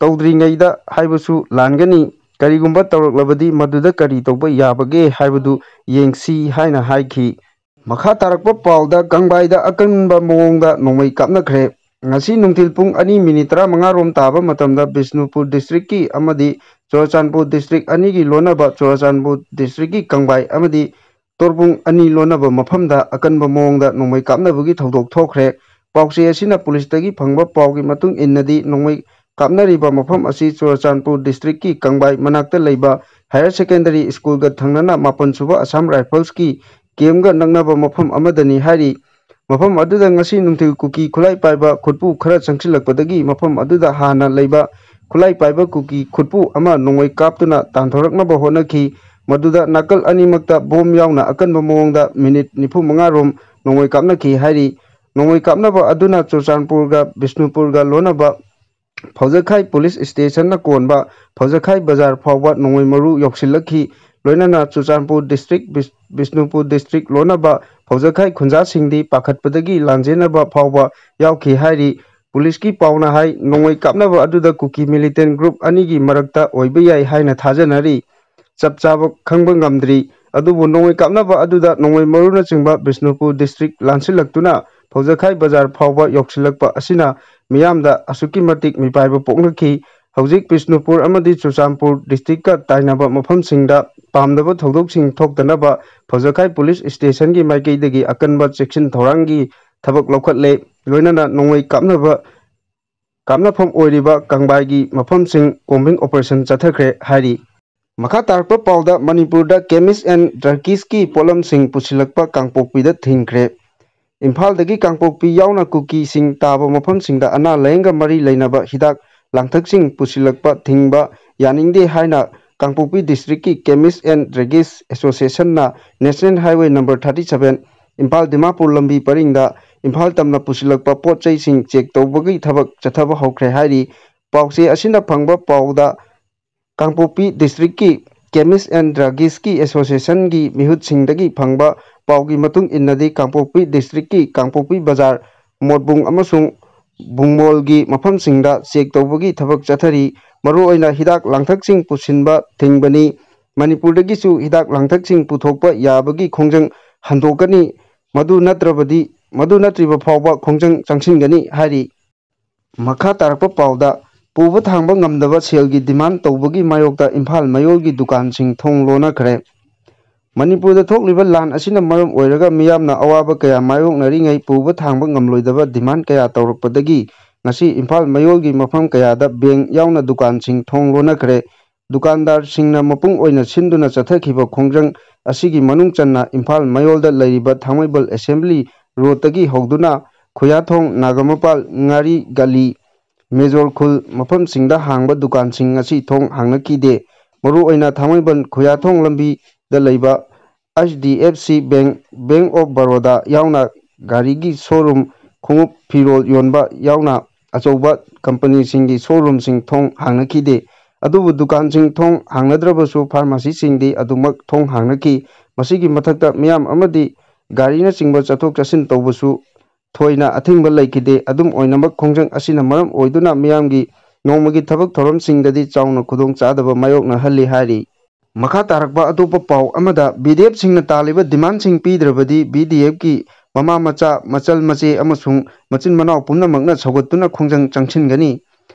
ꯇꯧꯗ꯭ꯔꯤꯉꯩꯗ ꯍꯥꯏꯕꯁꯨ ꯂꯥꯟꯒꯅꯤ꯫ ꯀꯔꯤꯒꯨꯝꯕ ꯇꯧꯔꯛꯂꯕꯗꯤ ꯃꯗꯨꯗ ꯀꯔꯤ ꯇꯧꯕ ꯌꯥꯕꯒꯦ ꯍꯥꯏꯕꯗꯨ ꯌꯦꯡꯁꯤ ꯍꯥꯏꯅ ꯍꯥꯏꯈꯤ꯫ ꯃꯈꯥ ꯇꯥꯔꯛꯄ ꯄꯥꯎꯗ ꯀꯪꯕꯥꯏꯗ ꯑꯀꯟꯕ ꯃꯑꯣꯡꯗ ꯅꯣꯡꯃꯩ ꯀꯥꯞꯅꯈ꯭ꯔꯦ꯫ ꯉꯁꯤ ꯅꯨꯡꯊꯤꯜ ꯄꯨꯡ 2:15 ꯇꯥꯕ ꯃꯇꯝꯗ ꯕꯤꯁꯅꯨꯄꯨꯔ ꯗꯤꯁꯇ꯭ꯔꯤꯛꯀꯤ ꯑꯃꯗꯤ ꯆꯨꯔꯆꯥꯟꯄꯨꯔ ꯗꯤꯁꯇ꯭ꯔꯤꯛ ꯑꯅꯤꯒꯤ ꯂꯣꯟꯅꯕ ꯆꯨꯔꯆꯥꯟꯄꯨꯔ ꯗꯤꯁꯇ꯭ꯔꯤꯛꯀꯤ ꯀꯪꯕꯥꯏ ꯑꯃꯗꯤ ꯇꯣꯔꯕꯨꯡ ꯑꯅꯤ ꯂꯣꯟꯅꯕ ꯃꯐꯝꯗ ꯑꯀꯟꯕ ꯃꯑꯣꯡꯗ ꯅꯣꯡꯃꯩ ꯀꯥꯞꯅꯕꯒꯤ ꯊꯧꯗꯣꯛ ꯊꯣꯛꯈ꯭ꯔꯦ꯫ ꯄꯥꯎꯆꯦ ꯑꯁꯤꯅ ꯄꯨꯂꯤꯁꯇꯒꯤ ꯐꯪꯕ ꯄꯥꯎꯒꯤ ꯃꯇꯨꯡ ꯏꯟꯅꯗꯤ ꯅꯣꯡꯃꯩ ꯀꯥꯞꯅꯔꯤꯕ ꯃꯐꯝ ꯑꯁꯤ ꯆꯨꯔꯆꯥꯟꯄꯨꯔ ꯗꯤꯁꯇ꯭ꯔꯤꯛꯀꯤ ꯀꯪꯕꯥꯏ ꯃꯅꯥꯛꯇ ꯂꯩꯕ ꯍꯥꯌꯔ ꯁꯦꯀꯦꯟꯗꯔꯤ ꯁ꯭ꯀꯨꯜꯒ ꯊꯪꯅꯅ 7ꯁꯨꯕ ꯑꯁꯥꯝ ꯔꯥꯏꯐꯜꯁꯀꯤ ꯀꯦꯝꯞꯒ ꯅꯛꯅꯕ ꯃꯐꯝ ꯑꯃꯗꯅꯤ ꯍꯥꯏꯔꯤ꯫ ꯃꯐꯝ ꯑꯗꯨꯗ ꯉꯁꯤ ꯅꯨꯡꯊꯤꯜ ꯀꯨꯀꯤ ꯈꯨꯠꯂꯥꯏ ꯄꯥꯏꯕ ꯈꯨꯠꯄꯨ ꯈꯔ ꯆꯪꯁꯤꯜꯂꯛꯄꯗꯒꯤ ꯃꯐꯝ ꯑꯗꯨꯗ ꯍꯥꯟꯅ ꯂꯩꯕ ꯈꯨꯠꯂꯥꯏ ꯄꯥꯏꯕ ꯀꯨꯀꯤ ꯈꯨꯠꯄꯨ ꯑꯃ ꯅꯣꯡꯃꯩ ꯀꯥꯞꯇꯨꯅ ꯇꯥꯟꯊꯣꯔꯛꯅꯕ ꯍꯣꯠꯅꯈꯤ꯫ ꯃꯗꯨꯗ ꯅꯥꯀꯜ ꯑꯅꯤꯃꯛꯇ ꯕꯣꯝ ꯌꯥꯎꯅ ꯑꯀꯟꯕ ꯃꯑꯣꯡꯗ ꯃꯤꯅꯤꯠ 95 ꯔꯣꯝ ꯅꯣꯡꯃꯩ ꯀꯥꯞꯅꯈꯤ ꯍꯥꯏꯔꯤ꯫ ꯅꯣꯡꯃꯩ ꯀꯥꯞꯅꯕ ꯑꯗꯨꯅ ꯆꯨꯔꯆꯥꯟꯄꯨꯔꯒ ꯕꯤꯁꯅꯨꯄꯨꯔꯒ ꯂꯣꯟꯅꯕ ꯐꯧꯖꯈꯥꯏ ꯄꯨꯂꯤꯁ ꯁ꯭ꯇꯦꯁꯟꯅ ꯀꯣꯟꯕ ꯐꯧꯖꯈꯥꯏ ꯕꯖꯥꯔ ꯐꯥꯎꯕ ꯅꯣꯡꯃꯩ ꯃꯔꯨ ꯌꯧꯁꯤꯜꯂꯛꯈꯤ꯫ ꯂꯣꯏꯅꯅ ꯆꯨꯔꯆꯥꯟꯄꯨꯔ ꯗꯤꯁꯇ꯭ꯔꯤꯛ, ꯕꯤꯁꯅꯨꯄꯨꯔ ꯗꯤꯁꯇ꯭ꯔꯤꯛ ꯂꯣꯟꯅꯕ ꯐꯧꯖꯈꯥꯏ ꯈꯨꯟꯖꯥꯁꯤꯡꯗꯤ ꯄꯥꯈꯠꯄꯗꯒꯤ ꯂꯥꯟꯖꯦꯟꯅꯕ ꯐꯥꯎꯕ ꯌꯥꯎꯈꯤ ꯍꯥꯏꯔꯤ꯫ ꯄꯨꯂꯤꯁꯀꯤ ꯄꯥꯎꯅ ꯍꯥꯏ ꯅꯣꯡꯃꯩ ꯀꯥꯞꯅꯕ ꯑꯗꯨꯗ ꯀꯨꯀꯤ ꯃꯤꯂꯤꯇꯦꯟꯠ ꯒ꯭ꯔꯨꯞ ꯑꯅꯤꯒꯤ ꯃꯔꯛꯇ ꯑꯣꯏꯕ ꯌꯥꯏ ꯍꯥꯏꯅ ꯊꯥꯖꯅꯔꯤ꯫ ꯆꯞ ꯆꯥꯕ ꯈꯪꯕ ꯉꯝꯗ꯭ꯔꯤ꯫ ꯑꯗꯨꯕꯨ ꯅꯣꯡꯃꯩ ꯀꯥꯞꯅꯕ ꯑꯗꯨꯗ ꯅꯣꯡꯃꯩ ꯃꯔꯨꯅꯆꯤꯡꯕ ꯕꯤꯁꯅꯨꯄꯨꯔ ꯗꯤꯁꯇ꯭ꯔꯤꯛ ꯂꯥꯟꯁꯤꯜꯂꯛꯇꯨꯅ ꯐꯧꯖꯈꯥꯏ ꯕꯖꯥꯔ ꯐꯥꯎꯕ ꯌꯧꯁꯤꯜꯂꯛꯄ ꯑꯁꯤꯅ ꯃꯤꯌꯥꯝꯗ ꯑꯁꯨꯛꯀꯤ ꯃꯇꯤꯛ ꯃꯤꯄꯥꯏꯕ ꯄꯣꯛꯅꯈꯤ꯫ ꯍꯧꯖꯤꯛ ꯕꯤꯁꯅꯨꯄꯨꯔ ꯑꯃꯗꯤ ꯆꯨꯔꯆꯥꯟꯄꯨꯔ ꯗꯤꯁꯇ꯭ꯔꯤꯛꯀ ꯇꯥꯏꯅꯕ ꯃꯐꯝꯁꯤꯡꯗ ꯄꯥꯝꯗꯕ ꯊꯧꯗꯣꯛꯁꯤꯡ ꯊꯣꯛꯇꯅꯕ ꯐꯧꯖꯈꯥꯏ ꯄꯨꯂꯤꯁ ꯁ꯭ꯇꯦꯁꯟꯒꯤ ꯃꯥꯏꯀꯩꯗꯒꯤ ꯑꯀꯟꯕ ꯆꯦꯛꯁꯤꯟ ꯊꯧꯔꯥꯡꯒꯤ ꯊꯕꯛ ꯂꯧꯈꯠꯂꯦ꯫ ꯂꯣꯏꯅꯅ ꯅꯣꯡꯃꯩ ꯀꯥꯞꯅꯐꯝ ꯑꯣꯏꯔꯤꯕ ꯀꯪꯕꯥꯏꯒꯤ ꯃꯐꯝꯁꯤꯡ ꯀꯣꯝꯕꯤꯡ ꯑꯣꯄꯔꯦꯁꯟ ꯆꯠꯊꯈ꯭ꯔꯦ ꯍꯥꯏꯔꯤ꯫ ꯃꯈꯥ ꯇꯥꯔꯛꯄ ꯄꯥꯎꯗ ꯃꯅꯤꯄꯨꯔꯗ ꯀꯦꯃꯤꯁ ꯑꯦꯟ ꯗ꯭ꯔꯒꯤꯁꯀꯤ ꯄꯣꯠꯂꯝꯁꯤꯡ ꯄꯨꯁꯤꯜꯂꯛꯄ ꯀꯥꯡꯄꯣꯛꯄꯤꯗ ꯊꯤꯡꯈ꯭ꯔꯦ꯫ ꯏꯝꯐꯥꯜꯗꯒꯤ ꯀꯥꯡꯄꯣꯛꯄꯤ ꯌꯥꯎꯅ ꯀꯨꯀꯤꯁꯤꯡ ꯇꯥꯕ ꯃꯐꯝꯁꯤꯡꯗ ꯑꯅꯥ ꯂꯥꯌꯦꯡꯒ ꯃꯔꯤ ꯂꯩꯅꯕ ꯍꯤꯗꯥꯛ ꯂꯥꯡꯊꯛꯁꯤꯡ ꯄꯨꯁꯤꯜꯂꯛꯄ ꯊꯤꯡꯕ ꯌꯥꯅꯤꯡꯗꯦ ꯍꯥꯏꯅ ꯀꯥꯡꯄꯣꯛꯄꯤ ꯗꯤꯁꯇ꯭ꯔꯤꯛꯀꯤ ꯀꯦꯃꯤꯁ ꯑꯦꯟ ꯗ꯭ꯔꯒꯤꯁ ꯑꯦꯁꯣꯁꯤꯌꯦꯁꯟꯅ national highway number 37 Imphal Dimapur ꯂꯝꯕꯤ ꯄꯔꯤꯡꯗ ꯏꯝꯐꯥꯜ ꯇꯝꯅ ꯄꯨꯁꯤꯜꯂꯛꯄ ꯄꯣꯠꯆꯩꯁꯤꯡ ꯆꯦꯛ ꯇꯧꯕꯒꯤ ꯊꯕꯛ ꯆꯠꯊꯕ ꯍꯧꯈ꯭ꯔꯦ ꯍꯥꯏꯔꯤ꯫ ꯄꯥꯎꯆꯦ ꯑꯁꯤꯅ ꯐꯪꯕ ꯄꯥꯎꯗ ꯀꯥꯡꯄꯣꯛꯄꯤ ꯗꯤꯁꯇ꯭ꯔꯤꯛꯀꯤ ꯀꯦꯃꯤꯁ ꯑꯦꯟ ꯗ꯭ꯔꯒꯤꯁꯀꯤ ꯑꯦꯁꯣꯁꯤꯌꯦꯁꯟꯒꯤ ꯃꯤꯍꯨꯠꯁꯤꯡꯗꯒꯤ ꯐꯪꯕ ꯄꯥꯎꯒꯤ ꯃꯇꯨꯡ ꯏꯟꯅꯗꯤ ꯀꯥꯡꯄꯣꯛꯄꯤ ꯗꯤꯁꯇ꯭ꯔꯤꯛꯀꯤ ꯀꯥꯡꯄꯣꯛꯄꯤ ꯕꯖꯥꯔ, ꯃꯣꯠꯕꯨꯡ ꯑꯃꯁꯨꯡ ꯕꯨꯡꯃꯣꯜꯒꯤ ꯃꯐꯝꯁꯤꯡꯗ ꯆꯦꯛ ꯇꯧꯕꯒꯤ ꯊꯕꯛ ꯆꯠꯊꯔꯤ꯫ ꯃꯔꯨꯑꯣꯏꯅ ꯍꯤꯗꯥꯛ ꯂꯥꯡꯊꯛꯁꯤꯡ ꯄꯨꯁꯤꯟꯕ ꯊꯤꯡꯕꯅꯤ꯫ ꯃꯅꯤꯄꯨꯔꯗꯒꯤꯁꯨ ꯍꯤꯗꯥꯛ ꯂꯥꯡꯊꯛꯁꯤꯡ ꯄꯨꯊꯣꯛꯄ ꯌꯥꯕꯒꯤ ꯈꯣꯡꯖꯪ ꯍꯟꯗꯣꯛꯀꯅꯤ, ꯃꯗꯨ ꯅꯠꯇ꯭ꯔꯤꯕ ꯐꯥꯎꯕ ꯈꯣꯡꯖꯪ ꯆꯪꯁꯤꯟꯒꯅꯤ ꯍꯥꯏꯔꯤ꯫ ꯃꯈꯥ ꯇꯥꯔꯛꯄ ꯄꯥꯎꯗ ꯄꯨꯕ ꯊꯥꯡꯕ ꯉꯝꯗꯕ ꯁꯦꯜꯒꯤ ꯗꯤꯃꯥꯟ ꯇꯧꯕꯒꯤ ꯃꯥꯌꯣꯛꯇ ꯏꯝꯐꯥꯜ ꯃꯌꯣꯜꯒꯤ ꯗꯨꯀꯥꯟꯁꯤꯡ ꯊꯣꯡ ꯂꯣꯟꯅꯈ꯭ꯔꯦ꯫ ꯃꯅꯤꯄꯨꯔꯗ ꯊꯣꯛꯂꯤꯕ ꯂꯥꯟ ꯑꯁꯤꯅ ꯃꯔꯝ ꯑꯣꯏꯔꯒ ꯃꯤꯌꯥꯝꯅ ꯑꯋꯥꯕ ꯀꯌꯥ ꯃꯥꯌꯣꯛꯅꯔꯤꯉꯩ ꯄꯨꯕ ꯊꯥꯡꯕ ꯉꯝꯂꯣꯏꯗꯕ ꯗꯤꯃꯥꯟ ꯀꯌꯥ ꯇꯧꯔꯛꯄꯗꯒꯤ ꯉꯁꯤ ꯏꯝꯐꯥꯜ ꯃꯌꯣꯜꯒꯤ ꯃꯐꯝ ꯀꯌꯥꯗ ꯕꯦꯡꯛ ꯌꯥꯎꯅ ꯗꯨꯀꯥꯟꯁꯤꯡ ꯊꯣꯡ ꯂꯣꯟꯅꯈ꯭ꯔꯦ꯫ ꯗꯨꯀꯥꯟꯗꯥꯔꯁꯤꯡꯅ ꯃꯄꯨꯡ ꯑꯣꯏꯅ ꯁꯤꯟꯗꯨꯅ ꯆꯠꯊꯈꯤꯕ ꯈꯣꯡꯖꯪ ꯑꯁꯤꯒꯤ ꯃꯅꯨꯡ ꯆꯟꯅ ꯏꯝꯐꯥꯜ ꯃꯌꯣꯜꯗ ꯂꯩꯔꯤꯕ ꯊꯥꯡꯃꯩꯕꯟ ꯑꯦꯁꯦꯝꯕ꯭ꯂꯤ ꯔꯣꯗꯇꯒꯤ ꯍꯧꯗꯨꯅ ꯈꯨꯌꯥꯊꯣꯡ, ꯅꯥꯒꯥꯃꯄꯥꯜ, ꯉꯥꯔꯤ ꯒꯂꯤ, ꯃꯦꯖꯣꯔ ꯈꯨꯜ ꯃꯐꯝꯁꯤꯡꯗ ꯍꯥꯡꯕ ꯗꯨꯀꯥꯟꯁꯤꯡ ꯉꯁꯤ ꯊꯣꯡ ꯍꯥꯡꯅꯈꯤꯗꯦ꯫ ꯃꯔꯨꯑꯣꯏꯅ ꯊꯥꯡꯃꯩꯕꯟ ꯈꯨꯌꯥꯊꯣꯡ ꯂꯝꯕꯤꯗ ꯂꯩꯕ ꯍꯩꯆ.ꯗꯤ.ꯑꯦꯐ.ꯁꯤ ꯕꯦꯡꯛ, ꯕꯦꯡꯛ ꯑꯣꯐ ꯕꯔꯣꯗꯥ ꯌꯥꯎꯅ ꯒꯥꯔꯤꯒꯤ ꯁꯣꯔꯨꯝ, ꯈꯣꯡꯎꯞ ꯐꯤꯔꯣꯜ ꯌꯣꯟꯕ ꯌꯥꯎꯅ ꯑꯆꯧꯕ ꯀꯝꯄꯅꯤꯁꯤꯡꯒꯤ ꯁꯣꯔꯨꯝꯁꯤꯡ ꯊꯣꯡ ꯍꯥꯡꯅꯈꯤꯗꯦ꯫ ꯑꯗꯨꯕꯨ ꯗꯨꯀꯥꯟꯁꯤꯡ ꯊꯣꯡ ꯍꯥꯡꯅꯗ꯭ꯔꯕꯁꯨ ꯐꯥꯔꯃꯥꯁꯤꯁꯤꯡꯗꯤ ꯑꯗꯨꯃꯛ ꯊꯣꯡ ꯍꯥꯡꯅꯈꯤ꯫ ꯃꯁꯤꯒꯤ ꯃꯊꯛꯇ ꯃꯤꯌꯥꯝ ꯑꯃꯗꯤ ꯒꯥꯔꯤꯅꯆꯤꯡꯕ ꯆꯠꯊꯣꯛ ꯆꯠꯁꯤꯟ ꯇꯧꯕꯁꯨ ꯊꯣꯏꯅ ꯑꯊꯤꯡꯕ ꯂꯩꯈꯤꯗꯦ꯫ ꯑꯗꯨꯝ ꯑꯣꯏꯅꯃꯛ ꯈꯣꯡꯖꯪ ꯑꯁꯤꯅ ꯃꯔꯝ ꯑꯣꯏꯗꯨꯅ ꯃꯤꯌꯥꯝꯒꯤ ꯅꯣꯡꯃꯒꯤ ꯊꯕꯛ ꯊꯧꯔꯝꯁꯤꯡꯗꯗꯤ ꯆꯥꯎꯅ ꯈꯨꯗꯣꯡꯆꯥꯗꯕ ꯃꯥꯌꯣꯛꯅꯍꯜꯂꯤ ꯍꯥꯏꯔꯤ꯫ ꯃꯈꯥ ꯇꯥꯔꯛꯄ ꯑꯇꯣꯞꯄ ꯄꯥꯎ ꯑꯃꯗ ꯕꯤ.ꯗꯤ.ꯑꯦꯐ.ꯁꯤꯡꯅ ꯇꯥꯜꯂꯤꯕ ꯗꯤꯃꯥꯟꯁꯤꯡ ꯄꯤꯗ꯭ꯔꯕꯗꯤ ꯕꯤ.ꯗꯤ.ꯑꯦꯐ.ꯀꯤ ꯃꯃꯥ ꯃꯆꯥ, ꯃꯆꯜ ꯃꯆꯦ ꯑꯃꯁꯨꯡ ꯃꯆꯤꯟ ꯃꯅꯥꯎ ꯄꯨꯝꯅꯃꯛꯅ ꯁꯧꯒꯠꯇꯨꯅ ꯈꯣꯡꯖꯪ ꯆꯪꯁꯤꯟꯒꯅꯤ꯫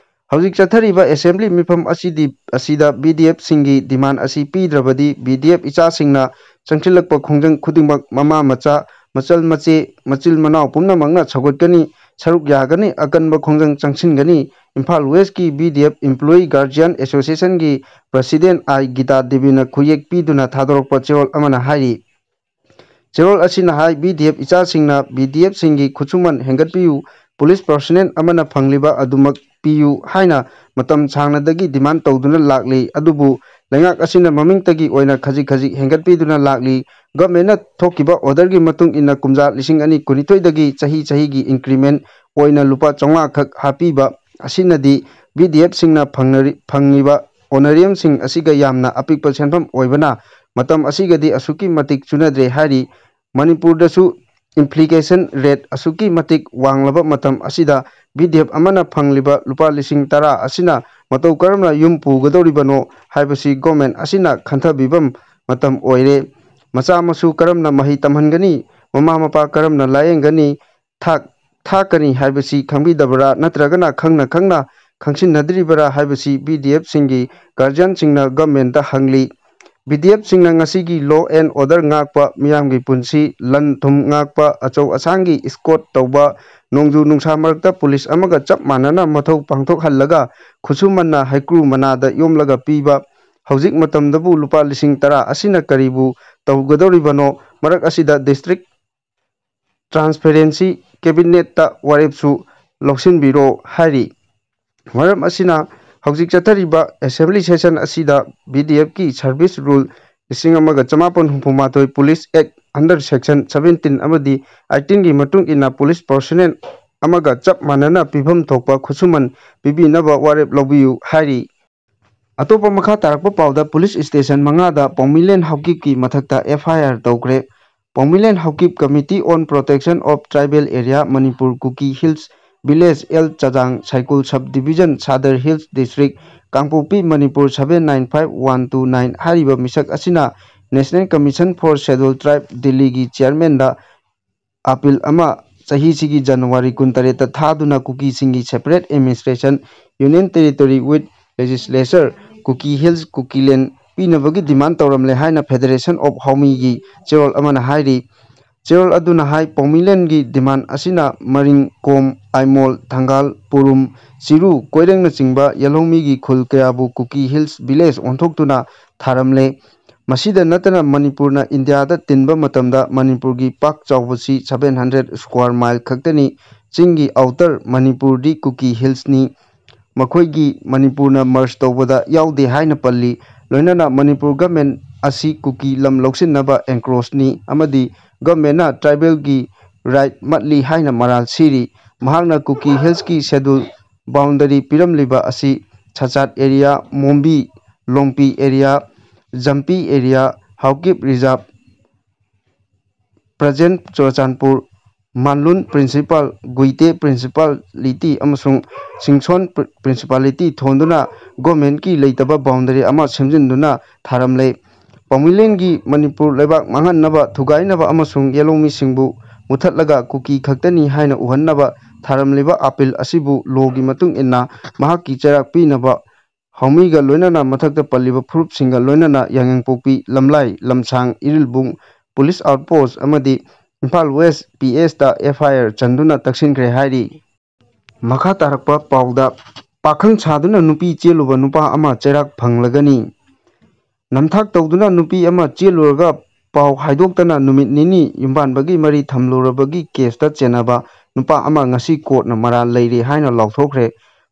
ꯍꯧꯖꯤꯛ ꯆꯠꯊꯔꯤꯕ ꯑꯦꯁꯦꯝꯕ꯭ꯂꯤ ꯃꯤꯐꯝ ꯑꯁꯤꯗ ꯕꯤ.ꯗꯤ.ꯑꯦꯐ.ꯁꯤꯡꯒꯤ ꯗꯤꯃꯥꯟ ꯑꯁꯤ ꯄꯤꯗ꯭ꯔꯕꯗꯤ ꯕꯤ.ꯗꯤ.ꯑꯦꯐ ꯏꯆꯥꯁꯤꯡꯅ ꯆꯪꯁꯤꯜꯂꯛꯄ ꯈꯣꯡꯖꯪ ꯈꯨꯗꯤꯡꯃꯛ ꯃꯃꯥ ꯃꯆꯥ, ꯃꯆꯜ ꯃꯆꯦ, ꯃꯆꯤꯜ ꯃꯅꯥꯎ ꯄꯨꯝꯅꯃꯛꯅ ꯁꯧꯒꯠꯀꯅꯤ, ꯁꯔꯨꯛ ꯌꯥꯒꯅꯤ, ꯑꯀꯟꯕ ꯈꯣꯡꯖꯪ ꯆꯪꯁꯤꯟꯒꯅꯤ꯫ ꯏꯝꯐꯥꯜ ꯋꯦꯁꯀꯤ ꯕꯤ.ꯗꯤ.ꯑꯦꯐ ꯏꯝꯄ꯭ꯂꯣꯌꯤ ꯒꯥꯔꯖꯤꯌꯥꯟ ꯑꯦꯁꯣꯁꯤꯌꯦꯁꯟꯒꯤ ꯄ꯭ꯔꯁꯤꯗꯦꯟꯠ 𝗖𝗛𝗘 ꯈꯨꯌꯦꯛ ꯄꯤꯗꯨꯅ ꯊꯥꯗꯣꯔꯛꯄ ꯆꯦꯔꯣꯜ ꯑꯃꯅ ꯍꯥꯏꯔꯤ꯫ ꯆꯦꯔꯣꯜ ꯑꯁꯤꯅ ꯍꯥꯏ ꯕꯤ.ꯗꯤ.ꯑꯦꯐ ꯏꯆꯥꯁꯤꯡꯅ ꯕꯤ.ꯗꯤ.ꯑꯦꯐ.ꯁꯤꯡꯒꯤ ꯈꯨꯠꯁꯨꯃꯟ ꯍꯦꯟꯒꯠꯄꯤꯌꯨ, ꯄꯨꯂꯤꯁ ꯄꯥꯔꯁꯣꯅꯦꯜ ꯑꯃꯅ ꯐꯪꯂꯤꯕ ꯑꯗꯨꯃꯛ ꯄꯤꯌꯨ ꯍꯥꯏꯅ ꯃꯇꯝ ꯁꯥꯡꯅꯗꯒꯤ ꯗꯤꯃꯥꯟ ꯇꯧꯗꯨꯅ ꯂꯥꯛꯂꯤ꯫ ꯑꯗꯨꯕꯨ ꯂꯩꯉꯥꯛ ꯑꯁꯤꯅ ꯃꯃꯤꯡꯇꯒꯤ ꯑꯣꯏꯅ ꯈꯖꯤꯛ ꯈꯖꯤꯛ ꯍꯦꯟꯒꯠꯄꯤꯗꯨꯅ ꯂꯥꯛꯂꯤ꯫ ꯒꯚꯔꯟꯃꯦꯟꯠꯅ ꯊꯣꯛꯈꯤꯕ ꯑꯣꯔꯗꯔꯒꯤ ꯃꯇꯨꯡ ꯏꯟꯅ ꯀꯨꯝꯖꯥ 2022ꯗꯒꯤ ꯆꯍꯤ ꯆꯍꯤꯒꯤ ꯏꯟꯀ꯭ꯔꯤꯃꯦꯟꯠ ꯑꯣꯏꯅ ꯂꯨꯄꯥ 500 ꯈꯛ ꯍꯥꯞꯄꯤꯕ ꯑꯁꯤꯅꯗꯤ ꯕꯤ.ꯗꯤ.ꯑꯦꯐ.ꯁꯤꯡꯅ ꯐꯪꯂꯤꯕ ꯑꯣꯅꯔꯦꯔꯤꯌꯝꯁꯤꯡ ꯑꯁꯤꯒ ꯌꯥꯝꯅ ꯑꯄꯤꯛꯄ ꯁꯦꯟꯐꯝ ꯑꯣꯏꯕꯅ ꯃꯇꯝ ꯑꯁꯤꯒꯗꯤ ꯑꯁꯨꯛꯀꯤ ꯃꯇꯤꯛ ꯆꯨꯅꯗ꯭ꯔꯦ ꯍꯥꯏꯔꯤ꯫ ꯃꯅꯤꯄꯨꯔꯗꯁꯨ ꯏꯟꯐ꯭ꯂꯦꯁꯟ ꯔꯦꯠ ꯑꯁꯨꯛꯀꯤ ꯃꯇꯤꯛ ꯋꯥꯡꯂꯕ ꯃꯇꯝ ꯑꯁꯤꯗ ꯕꯤ.ꯗꯤ.ꯑꯦꯐ ꯑꯃꯅ ꯐꯪꯂꯤꯕ ꯂꯨꯄꯥ 10,000 ꯑꯁꯤꯅ ꯃꯇꯧ ꯀꯔꯝꯅ ꯌꯨꯝ ꯄꯨꯒꯗꯧꯔꯤꯕꯅꯣ ꯍꯥꯏꯕꯁꯤ ꯒꯚꯔꯟꯃꯦꯟꯠ ꯑꯁꯤꯅ ꯈꯟꯊꯕꯤꯕ ꯃꯇꯝ ꯑꯣꯏꯔꯦ꯫ ꯃꯆꯥ ꯃꯁꯨ ꯀꯔꯝꯅ ꯃꯍꯩ ꯇꯝꯍꯟꯒꯅꯤ, ꯃꯃꯥ ꯃꯄꯥ ꯀꯔꯝꯅ ꯂꯥꯌꯦꯡꯒꯅꯤ, ꯊꯥꯛꯀꯅꯤ ꯍꯥꯏꯕꯁꯤ ꯈꯪꯕꯤꯗꯕꯔꯥ ꯅꯠꯇ꯭ꯔꯒꯅ ꯈꯪꯅ ꯈꯪꯅ ꯈꯪꯁꯤꯟꯅꯗ꯭ꯔꯤꯕꯔꯥ ꯍꯥꯏꯕꯁꯤ ꯕꯤ.ꯗꯤ.ꯑꯦꯐ.ꯁꯤꯡꯒꯤ ꯒꯥꯔꯖꯤꯌꯟꯁꯤꯡꯅ ꯒꯚꯔꯟꯃꯦꯟꯠꯇ ꯍꯪꯂꯤ꯫ ꯕꯤ.ꯗꯤ.ꯑꯦꯐ.ꯁꯤꯡꯅ ꯉꯁꯤꯒꯤ ꯂꯣ ꯑꯦꯟꯗ ꯑꯣꯔꯗꯔ ꯉꯥꯛꯄ, ꯃꯤꯌꯥꯝꯒꯤ ꯄꯨꯟꯁꯤ, ꯂꯟ ꯊꯨꯝ ꯉꯥꯛꯄ, ꯑꯆꯧ ꯑꯁꯥꯡꯒꯤ ꯏꯁꯀꯣꯔꯠ ꯇꯧꯕ, ꯅꯣꯡꯖꯨ ꯅꯨꯡꯁꯥ ꯃꯔꯛꯇ ꯄꯨꯂꯤꯁ ꯑꯃꯒ ꯆꯞ ꯃꯥꯟꯅꯅ ꯃꯊꯧ ꯄꯥꯡꯊꯣꯛꯍꯜꯂꯒ ꯈꯨꯠꯁꯨꯃꯟꯅ ꯍꯩꯀ꯭ꯔꯨ ꯃꯅꯥꯗ ꯌꯣꯝꯂꯒ ꯄꯤꯕ, ꯍꯧꯖꯤꯛ ꯃꯇꯝꯗꯕꯨ ꯂꯨꯄꯥ 10,000 ꯑꯁꯤꯅ ꯀꯔꯤꯕꯨ ꯇꯧꯒꯗꯧꯔꯤꯕꯅꯣ? ꯃꯔꯛ ꯑꯁꯤꯗ ꯗꯤꯁꯇ꯭ꯔꯤꯛ ꯇ꯭ꯔꯥꯟꯁꯄꯦꯔꯦꯟꯁꯤ ꯀꯦꯕꯤꯅꯦꯠꯇ ꯋꯥꯔꯦꯞꯁꯨ ꯂꯧꯁꯤꯟꯕꯤꯔꯣ ꯍꯥꯏꯔꯤ꯫ ꯃꯔꯝ ꯑꯁꯤꯅ ꯍꯧꯖꯤꯛ ꯆꯠꯊꯔꯤꯕ ꯑꯦꯁꯦꯝꯕ꯭ꯂꯤ ꯁꯦꯁꯟ ꯑꯁꯤꯗ ꯕꯤ.ꯗꯤ.ꯑꯦꯐ.ꯀꯤ service rule 1992 police act under section 17 ꯑꯃꯗꯤ 18ꯒꯤ ꯃꯇꯨꯡ ꯏꯟꯅ ꯄꯨꯂꯤꯁ ꯄꯥꯔꯁꯣꯅꯦꯜ ꯑꯃꯒ ꯆꯞ ꯃꯥꯟꯅꯅ ꯄꯤꯐꯝ ꯊꯣꯛꯄ ꯈꯨꯠꯁꯨꯃꯟ ꯄꯤꯕꯤꯅꯕ ꯋꯥꯔꯦꯞ ꯂꯧꯕꯤꯌꯨ ꯍꯥꯏꯔꯤ꯫ ꯑꯇꯣꯞꯄ ꯃꯈꯥ ꯇꯥꯔꯛꯄ ꯄꯥꯎꯗ ꯄꯨꯂꯤꯁ ꯁ꯭ꯇꯦꯁꯟ 5ꯗ ꯄꯥꯎꯃꯤꯂꯦꯟ ꯍꯥꯎꯀꯤꯞꯀꯤ ꯃꯊꯛꯇ ꯑꯦꯐ.ꯑꯥꯏ.ꯑꯥꯔ ꯇꯧꯈ꯭ꯔꯦ꯫ ꯄꯥꯎꯃꯤꯂꯦꯟ Haokip committee on protection of tribal area, Manipur, Kuki hills village, Chajang Saikul sub division, Sadar hills district, Kangpokpi, Manipur 795129 ꯍꯥꯏꯔꯤꯕ ꯃꯤꯁꯛ ꯑꯁꯤꯅ national commission for scheduled tribe ꯗꯤꯜꯂꯤꯒꯤ ꯆꯤꯌꯔꯃꯦꯟꯗ ꯑꯄꯤꯜ ꯑꯃ ꯆꯍꯤꯁꯤꯒꯤ ꯖꯅꯨꯋꯥꯔꯤ 18ꯗ ꯊꯥꯗꯨꯅ ꯀꯨꯀꯤꯁꯤꯡꯒꯤ separate administration union territory with legislature Kuki hills ꯀꯨꯀꯤꯂꯦꯟ ꯄꯤꯅꯕꯒꯤ ꯗꯤꯃꯥꯟ ꯇꯧꯔꯝꯂꯦ ꯍꯥꯏꯅ ꯐꯦꯗꯔꯦꯁꯟ ꯑꯣꯐ ꯍꯥꯎꯃꯤꯒꯤ ꯆꯦꯔꯣꯜ ꯑꯃꯅ ꯍꯥꯏꯔꯤ꯫ ꯆꯦꯔꯣꯜ ꯑꯗꯨꯅ ꯍꯥꯏ ꯄꯥꯎꯃꯤꯂꯦꯟꯒꯤ ꯗꯤꯃꯥꯟ ꯑꯁꯤꯅ ꯃꯔꯤꯡ, ꯀꯣꯝ, ꯑꯥꯏꯃꯣꯜ, ꯊꯪꯒꯥꯜ, ꯄꯨꯔꯨꯝ, ꯆꯤꯔꯨ, ꯀꯣꯏꯔꯦꯡꯅꯆꯤꯡꯕ ꯌꯦꯜꯍꯧꯃꯤꯒꯤ ꯈꯨꯜ ꯀꯌꯥꯕꯨ ꯀꯨꯀꯤ ꯍꯤꯜꯁ ꯚꯤꯂꯦꯖ ꯑꯣꯟꯊꯣꯛꯇꯨꯅ ꯊꯥꯔꯝꯂꯦ꯫ ꯃꯁꯤꯗ ꯅꯠꯇꯅ ꯃꯅꯤꯄꯨꯔꯅ ꯏꯟꯗꯤꯌꯥꯗ ꯇꯤꯟꯕ ꯃꯇꯝꯗ ꯃꯅꯤꯄꯨꯔꯒꯤ ꯄꯥꯛ ꯆꯥꯎꯕꯁꯤ 700 ꯁ꯭ꯀ꯭ꯋꯥꯔ ꯃꯥꯏꯜ ꯈꯛꯇꯅꯤ꯫ ꯆꯤꯡꯒꯤ ꯑꯥꯎꯇꯔ ꯃꯅꯤꯄꯨꯔꯗꯤ ꯀꯨꯀꯤ ꯍꯤꯜꯁꯅꯤ꯫ ꯃꯈꯣꯏꯒꯤ ꯃꯅꯤꯄꯨꯔꯅ ꯃꯔꯖ ꯇꯧꯕꯗ ꯌꯥꯎꯗꯦ ꯍꯥꯏꯅ ꯄꯜꯂꯤ꯫ ꯂꯣꯏꯅꯅ ꯃꯅꯤꯄꯨꯔ ꯒꯚꯔꯟꯃꯦꯟꯠ ꯑꯁꯤ ꯀꯨꯀꯤ ꯂꯝ ꯂꯧꯁꯤꯟꯅꯕ ꯑꯦꯟꯀ꯭ꯔꯣꯆꯅꯤ ꯑꯃꯗꯤ ꯒꯚꯔꯟꯃꯦꯟꯠꯅ ꯇ꯭ꯔꯥꯏꯕꯦꯜꯒꯤ राइट मटली हाइना मराल सिरी महांगना कुकी हिल्स की शेड्यूल बाउंडरी पिरमलिबा असी छचाट area Mombi Longpi area Jampi area Haokip reserve present Churachandpur Manlun principal Guite principality अमसुंग सिंगसोन प्रिंसिपलिटी थोंदुना गवर्नमेंट की लेतबा बाउंडरी अमा सेमजिनदुना थारमले पमिलेन की मणिपुर लेबाक मांगननबा थुगाइनबा अमसुंग येलोमी सिंगबु मुथतलगा कुकी खक्तनी हाइना उहन्नबा थारमलिबा अपील असिबु लोगी मतुंग इन्ना महाकी चेराक पीनबा हौमीगा लोइनना मथक्ता पल्लिबा फुरुप सिंगा लोइनना यांगपोकपी लमलाई लमसांग इरिलबुंग पुलिस आउटपोस्ट अमदी इम्फाल वेस्ट PS ता FIR चंदुना तक्सिनख्रे हाइरी मखा तारकपा पाउदा पाखंग छादुना नुपी चेलुबा नुपा अमा चेराक फंगलगनी नमथाक तौदुना नुपी अमा चेलुरगा पाउ हाइदोक्तना नुमित निनी युम्बानबगी मरी थमलुरबगी केसता चेनाबा नुपा अमा ngasi कोर्टना मराल लेरे हाइना लाउथोख्रे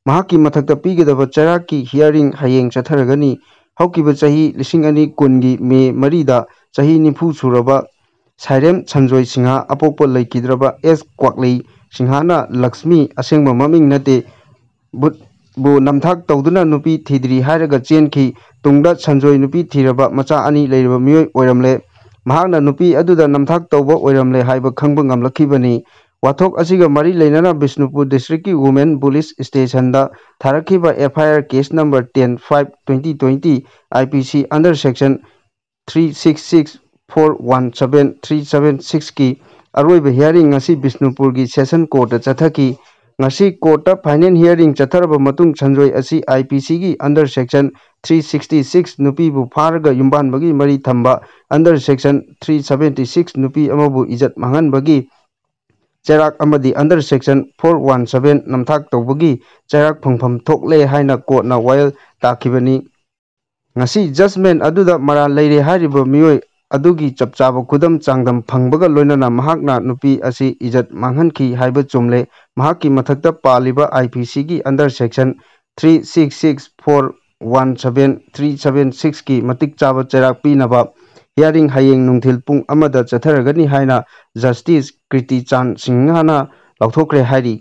महाकी मथक्ता पीगदबा चेराकी हियरिंग हयेंग चथरगनी हौकिबा चही 2020 की मे मरीदा चही 90 सुरबा साइरेम संजोय सिंहा अपोप लेकिद्रबा 𝗙𝗛𝗡𝗟𝗟𝗨𝗕 लक्ष्मी असेंग ममिंग नते बु नमथाक तौदुना नुपी थीद्री हायरगा चेनखी तुंगदा संजोय नुपी थीरबा मचा अनि लेरबा मियोय ओइरमले महांगना नुपी अदुदा नमथाक तौबा ओइरमले हाइबा खंगबा ngamlakibani वाथोक असिगा मरी लेनाना बिष्णुपुर डिस्ट्रिक्ट की वुमेन पुलिस स्टेशन दा थारखिबा FIR case number 10/5/2020 IPC under section 366-417-376 की अरोइब हियरिंग ngasi बिष्णुपुर की सेशन कोर्ट चथकी ngasi कोर्ट फाइनल हियरिंग चथरब मतुंग संजोय असी IPC की अंडर सेक्शन 366 नुपी बु फारगा युम्बानबगी मरी थंबा अंडर सेक्शन 376 नुपी अमबु इज्जत मांगनबगी चेराक अमदी अंडर सेक्शन 417 नमथाक तौबगी चेराक फंगफम थोकले हाइना कोर्टना वायल ताखिबनी ngasi जजमेंट अदुदा मरा लेरे हारिबो मियोय अदुगी चपचाब खुदम चांगदम फंगबगा लोइनना महाकना नुपी असी इज्जत मांगहनखी हाइबा चुमले महाकी मथक्ता पालिबा IPC की अंडर सेक्शन 366-417-376 की मतिक चाबा चेराक पीनबा हियरिंग हयेंग नुंथिल पुंग अमदा चथरगनी हाइना जस्टिस कृति चांद सिंहाना लाउथोख्रे हाइरी